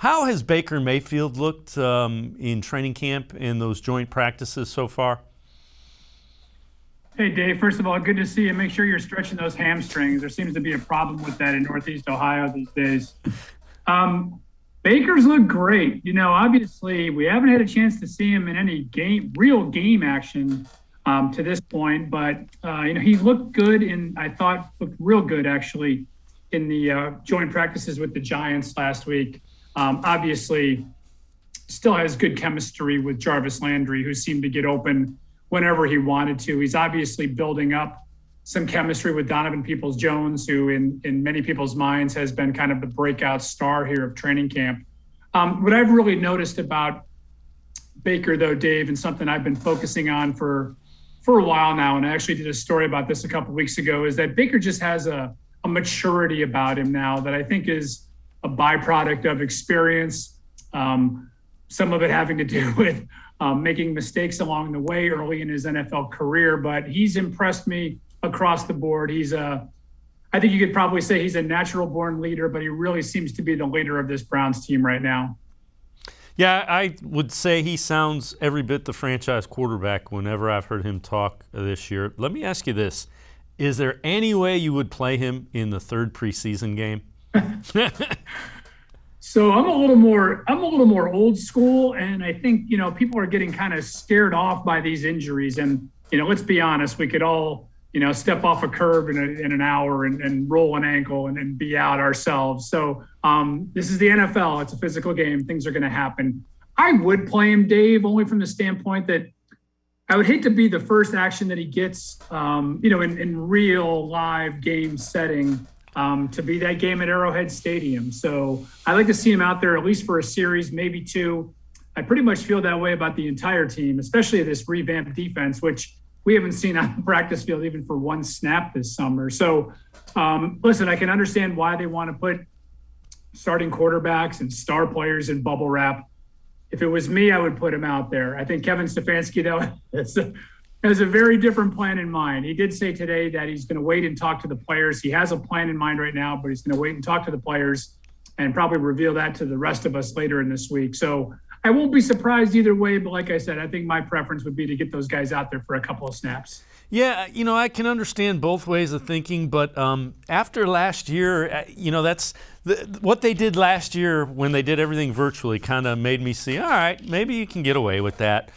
How has Baker Mayfield looked in training camp and those joint practices so far? Hey, Dave, first of all, good to see you. Make sure you're stretching those hamstrings. There seems to be a problem with that in Northeast Ohio these days. Baker's look great. Obviously, we haven't had a chance to see him in any real game action to this point, but, he looked good I thought looked real good, actually, in the joint practices with the Giants last week. Obviously, still has good chemistry with Jarvis Landry, who seemed to get open whenever he wanted to. He's obviously building up some chemistry with Donovan Peoples-Jones, who in many people's minds has been kind of the breakout star here of training camp. What I've really noticed about Baker, though, Dave, and something I've been focusing on for a while now, and I actually did a story about this a couple of weeks ago, is that Baker just has a maturity about him now that I think is a byproduct of experience, some of it having to do with making mistakes along the way early in his NFL career, but he's impressed me across the board. I think you could probably say he's a natural born leader, but he really seems to be the leader of this Browns team right now. Yeah, I would say he sounds every bit the franchise quarterback whenever I've heard him talk this year. Let me ask you this. Is there any way you would play him in the third preseason game? So I'm a little more old school, and I think people are getting kind of scared off by these injuries. And let's be honest, we could all step off a curb in an hour and roll an ankle and be out ourselves. So this is the NFL; it's a physical game. Things are going to happen. I would play him, Dave, only from the standpoint that I would hate to be the first action that he gets, in real live game setting. To be that game at Arrowhead Stadium. So I'd like to see him out there at least for a series, maybe two. I pretty much feel that way about the entire team, especially this revamped defense, which we haven't seen on the practice field even for one snap this summer. So listen, I can understand why they want to put starting quarterbacks and star players in bubble wrap. If it was me, I would put him out there. I think Kevin Stefanski, though, has a very different plan in mind. He did say today that he's going to wait and talk to the players. He has a plan in mind right now, but he's going to wait and talk to the players and probably reveal that to the rest of us later in this week. So I won't be surprised either way, but like I said, I think my preference would be to get those guys out there for a couple of snaps. Yeah, I can understand both ways of thinking, but after last year, that's what they did last year when they did everything virtually kind of made me see, all right, maybe you can get away with that.